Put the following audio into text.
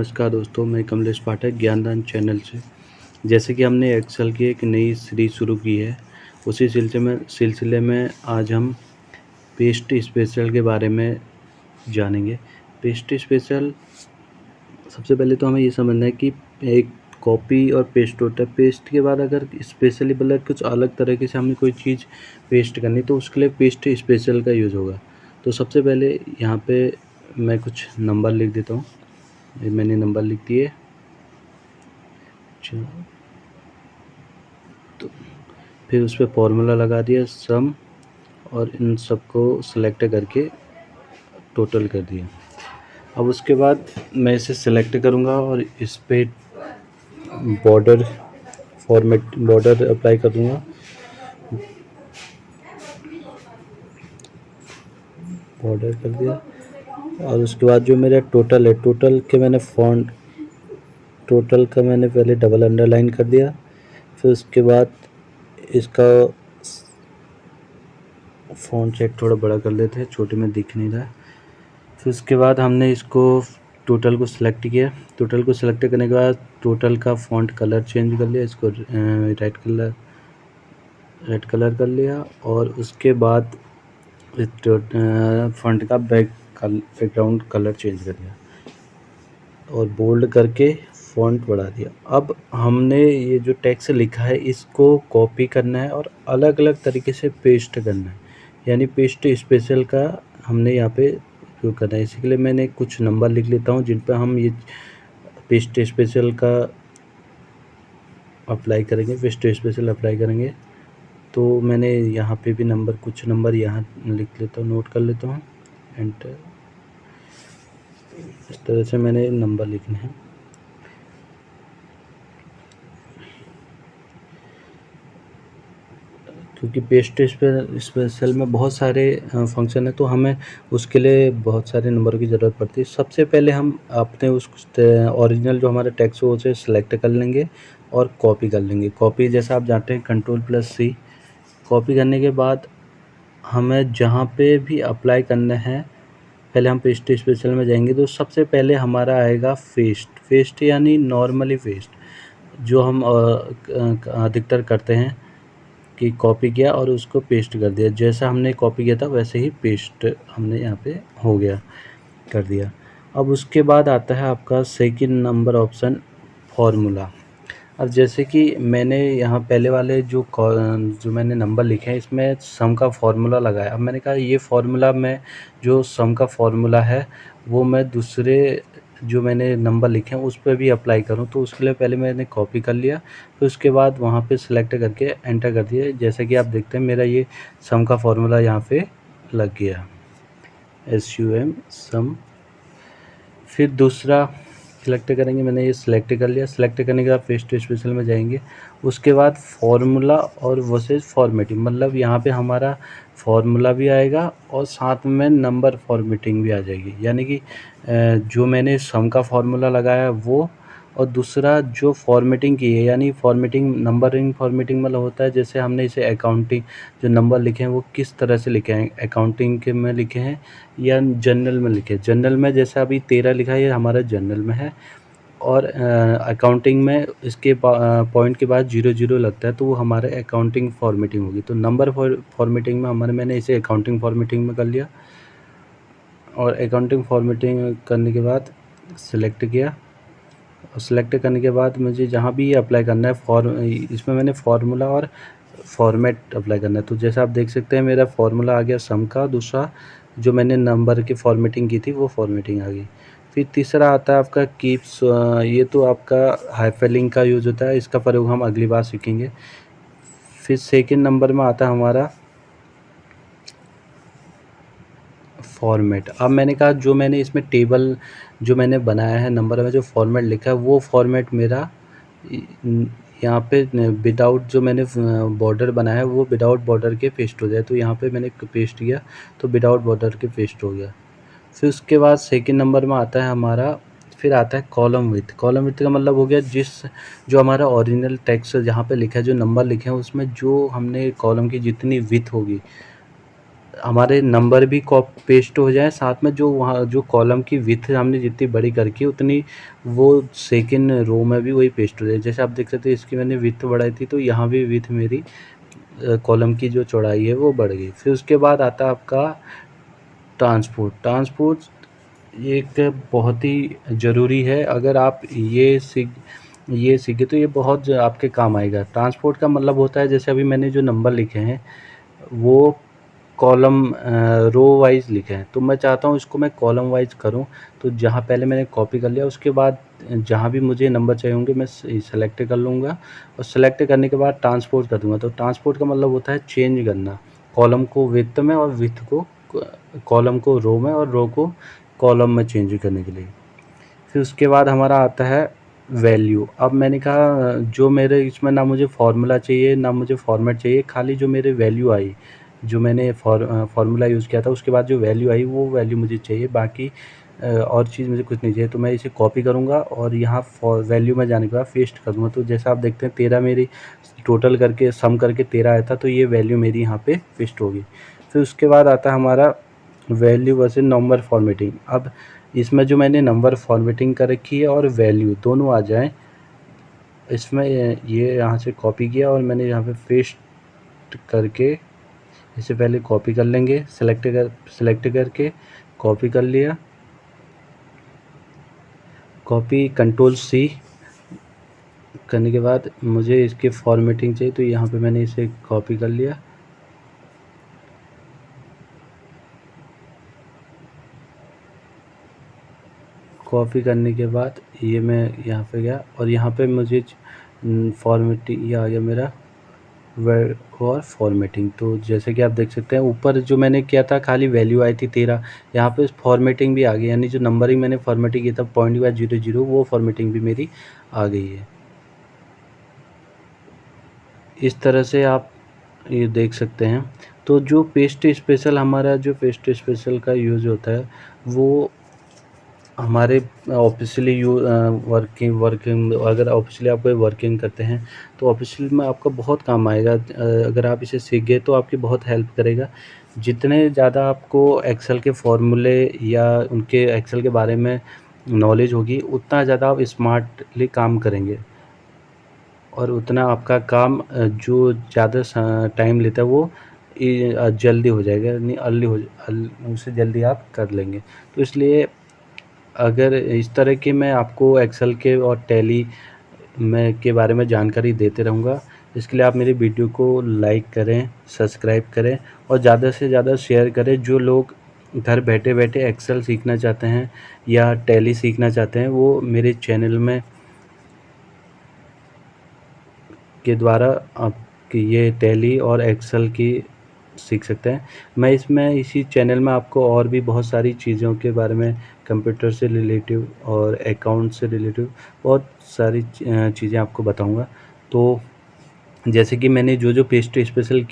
नमस्कार दोस्तों, मैं कमलेश पाठक ज्ञानदान चैनल से। जैसे कि हमने एक्सेल की एक नई सीरीज़ शुरू की है, उसी सिलसिले में आज हम पेस्ट स्पेशल के बारे में जानेंगे। पेस्ट स्पेशल सबसे पहले तो हमें ये समझना है कि एक कॉपी और पेस्ट होता है। पेस्ट के बाद अगर स्पेशली मतलब कुछ अलग तरीके से हमें कोई चीज़ पेस्ट करनी तो उसके लिए पेस्ट स्पेशल का यूज़ होगा। तो सबसे पहले यहाँ पे मैं कुछ नंबर लिख देता हूँ। ये मैंने नंबर लिख दिए। अच्छा, तो फिर उस पर फॉर्मूला लगा दिया सम, और इन सबको सेलेक्ट करके टोटल कर दिया। अब उसके बाद मैं इसे सेलेक्ट करूँगा और इस पे बॉर्डर बॉर्डर अप्लाई कर दूँगा। बॉर्डर कर दिया और उसके बाद जो मेरा टोटल है, टोटल का मैंने पहले डबल अंडरलाइन कर दिया। फिर उसके बाद इसका फ़ॉन्ट साइज थोड़ा बड़ा कर लेते हैं, छोटे में दिख नहीं रहा है। फिर उसके बाद हमने इसको टोटल को सिलेक्ट किया। टोटल को सिलेक्ट करने के बाद टोटल का फ़ॉन्ट कलर चेंज कर लिया, इसको रेड कलर कर लिया। और उसके बाद फ़ॉन्ट का बैकग्राउंड कलर चेंज कर दिया और बोल्ड करके फ़ॉन्ट बढ़ा दिया। अब हमने ये जो टेक्स्ट लिखा है इसको कॉपी करना है और अलग अलग तरीके से पेस्ट करना है, यानी पेस्ट स्पेशल का हमने यहाँ पे उपयोग करना है। इसी के लिए मैंने कुछ नंबर लिख लेता हूँ जिन पर हम ये पेस्ट स्पेशल का अप्लाई करेंगे, पेस्ट स्पेशल अप्लाई करेंगे। तो मैंने यहाँ पे भी कुछ नंबर यहाँ लिख लेता हूँ, नोट कर लेता हूँ, एंटर। इस तरह से मैंने नंबर लिखने हैं। क्योंकि पेस्ट स्पेशल में बहुत सारे फंक्शन है, तो हमें उसके लिए बहुत सारे नंबरों की ज़रूरत पड़ती है। सबसे पहले हम अपने उस ओरिजिनल जो हमारा टेक्स्ट हो उसे सेलेक्ट कर लेंगे और कॉपी कर लेंगे। कॉपी जैसा आप जानते हैं Ctrl+C। कॉपी करने के बाद हमें जहाँ पे भी अप्लाई करना है, पहले हम पेस्ट स्पेशल में जाएंगे तो सबसे पहले हमारा आएगा फेस्ट यानी नॉर्मली पेस्ट, जो हम अधिकतर करते हैं कि कॉपी किया और उसको पेस्ट कर दिया। जैसा हमने कॉपी किया था वैसे ही पेस्ट हमने यहाँ पे हो गया, कर दिया। अब उसके बाद आता है आपका सेकंड नंबर ऑप्शन, फार्मूला। अब जैसे कि मैंने यहाँ पहले वाले जो मैंने नंबर लिखे हैं इसमें सम का फार्मूला लगाया। अब मैंने कहा ये फार्मूला में जो सम का फार्मूला है वो मैं दूसरे जो मैंने नंबर लिखे हैं उस पर भी अप्लाई करूं, तो उसके लिए पहले मैंने कॉपी कर लिया। फिर उसके बाद वहां पे सिलेक्ट करके एंटर कर दिया। जैसे कि आप देखते हैं मेरा ये सम का फार्मूला यहाँ पे लग गया, SUM सम। फिर दूसरा सिलेक्ट करेंगे, मैंने ये सिलेक्ट कर लिया। सिलेक्ट करने के बाद पेस्ट स्पेशल में जाएंगे। उसके बाद फार्मूला और वर्सेस फॉर्मेटिंग, मतलब यहाँ पे हमारा फार्मूला भी आएगा और साथ में नंबर फॉर्मेटिंग भी आ जाएगी। यानी कि जो मैंने सम का फार्मूला लगाया वो, और दूसरा जो फॉर्मेटिंग की है, यानी फॉर्मेटिंग नंबरिंग फॉर्मेटिंग मतलब होता है जैसे हमने इसे अकाउंटिंग जो नंबर लिखे हैं वो किस तरह से लिखे हैं, अकाउंटिंग के में लिखे हैं या जनरल में लिखे हैं। जनरल में जैसे अभी 13 लिखा है ये हमारा जनरल में है, और अकाउंटिंग में इसके पॉइंट के बाद 00 लगता है तो वो हमारे अकाउंटिंग फॉर्मेटिंग होगी। तो नंबर फॉर्मेटिंग में मैंने इसे अकाउंटिंग फॉर्मेटिंग में कर लिया, और अकाउंटिंग फॉर्मेटिंग करने के बाद सिलेक्ट किया। और सिलेक्ट करने के बाद मुझे जहाँ भी ये अप्लाई करना है इसमें मैंने फार्मूला और फॉर्मेट अप्लाई करना है। तो जैसा आप देख सकते हैं मेरा फार्मूला आ गया सम का, दूसरा जो मैंने नंबर की फॉर्मेटिंग की थी वो फॉर्मेटिंग आ गई। फिर तीसरा आता है आपका कीप्स, ये तो आपका हाइपरलिंक का यूज़ होता है, इसका प्रयोग हम अगली बार सीखेंगे। फिर सेकंड नंबर में आता है हमारा फॉर्मेट। अब मैंने कहा जो मैंने इसमें टेबल जो मैंने बनाया है नंबर में जो फॉर्मेट लिखा है वो फॉर्मेट मेरा यहाँ पे विदाउट जो मैंने बॉर्डर बनाया है वो विदाउट बॉर्डर के पेस्ट हो जाए। तो यहाँ पे मैंने पेस्ट किया तो विदाउट बॉर्डर के पेस्ट हो गया। फिर उसके बाद सेकंड नंबर में आता है हमारा, फिर आता है कॉलम विथ। कॉलम विथ का मतलब हो गया जो हमारा ओरिजिनल टेक्स्ट जहाँ पे लिखा है, जो नंबर लिखे हैं उसमें जो हमने कॉलम की जितनी विथ होगी हमारे नंबर भी पेस्ट हो जाए, साथ में जो वहाँ जो कॉलम की विड्थ हमने जितनी बड़ी करके उतनी वो सेकंड रो में भी वही पेस्ट हो जाए। जैसे आप देख सकते हैं इसकी मैंने विड्थ बढ़ाई थी तो यहाँ भी विड्थ मेरी कॉलम की जो चौड़ाई है वो बढ़ गई। फिर उसके बाद आता है आपका ट्रांसपोर्ट एक बहुत ही ज़रूरी है। अगर आप ये सीखे तो ये बहुत आपके काम आएगा। ट्रांसपोर्ट का मतलब होता है, जैसे अभी मैंने जो नंबर लिखे हैं वो कॉलम रो वाइज लिखे हैं, तो मैं चाहता हूँ इसको मैं कॉलम वाइज करूँ। तो जहाँ पहले मैंने कॉपी कर लिया, उसके बाद जहाँ भी मुझे नंबर चाहिए होंगे मैं सेलेक्ट कर लूँगा, और सेलेक्ट करने के बाद ट्रांसपोर्ट कर दूँगा। तो ट्रांसपोर्ट का मतलब होता है चेंज करना, कॉलम को विड्थ में और विड्थ को कॉलम को रो में और रो को कॉलम में चेंज करने के लिए। फिर उसके बाद हमारा आता है वैल्यू। अब मैंने कहा जो मेरे इसमें ना मुझे फार्मूला चाहिए ना मुझे फॉर्मेट चाहिए, खाली जो मेरे वैल्यू आई, जो मैंने फार्मूला यूज़ किया था उसके बाद जो वैल्यू आई वो वैल्यू मुझे चाहिए, बाकी और चीज़ मुझे कुछ नहीं चाहिए। तो मैं इसे कॉपी करूँगा और यहाँ वैल्यू में जाने के बाद पेस्ट कर दूँगा। तो जैसा आप देखते हैं 13 मेरी टोटल करके सम करके 13 आया था, तो ये वैल्यू मेरी यहाँ पे पेस्ट होगी। फिर उसके बाद आता है हमारा वैल्यू वर्सेस नंबर फॉर्मेटिंग। अब इसमें जो मैंने नंबर फॉर्मेटिंग कर रखी है और वैल्यू दोनों आ जाएँ, इसमें ये यहाँ से कॉपी किया और मैंने यहाँ पे पेस्ट करके इसे पहले कॉपी कर लेंगे, सेलेक्ट करके कॉपी कर लिया, कॉपी कंट्रोल सी करने के बाद मुझे इसकी फॉर्मेटिंग चाहिए, तो यहाँ पे मैंने इसे कॉपी कर लिया, कॉपी करने के बाद ये मैं यहाँ पे गया और यहाँ पे मुझे फॉर्मेटिंग ये आ गया मेरा और फॉर्मेटिंग। तो जैसे कि आप देख सकते हैं ऊपर जो मैंने किया था खाली वैल्यू आई थी 13, यहाँ पे फॉर्मेटिंग भी आ गई, यानी जो नंबरिंग मैंने फॉर्मेटिंग किया था 0.00 वो फॉर्मेटिंग भी मेरी आ गई है। इस तरह से आप ये देख सकते हैं। तो जो पेस्ट स्पेशल हमारा जो पेस्ट स्पेशल का यूज़ होता है वो हमारे ऑफिशियली वर्किंग अगर ऑफिशियली आप कोई वर्किंग करते हैं तो ऑफिशियल में आपका बहुत काम आएगा। अगर आप इसे सीख गए तो आपकी बहुत हेल्प करेगा। जितने ज़्यादा आपको एक्सेल के फॉर्मूले या उनके एक्सेल के बारे में नॉलेज होगी उतना ज़्यादा आप स्मार्टली काम करेंगे और उतना आपका काम जो ज़्यादा टाइम लेता है वो जल्दी हो जाएगा, नहीं उससे जल्दी आप कर लेंगे। तो इसलिए अगर इस तरह के मैं आपको एक्सेल के और टैली में के बारे में जानकारी देते रहूँगा। इसके लिए आप मेरी वीडियो को लाइक करें, सब्सक्राइब करें और ज़्यादा से ज़्यादा शेयर करें। जो लोग घर बैठे-बैठे एक्सेल सीखना चाहते हैं या टैली सीखना चाहते हैं वो मेरे चैनल में के द्वारा आप ये टैली और एक्सेल की सीख सकते हैं। मैं इसमें इसी चैनल में आपको और भी बहुत सारी चीज़ों के बारे में कंप्यूटर से रिलेटिव और अकाउंट से रिलेटिव बहुत सारी चीज़ें आपको बताऊँगा। तो जैसे कि मैंने जो पेस्ट स्पेशल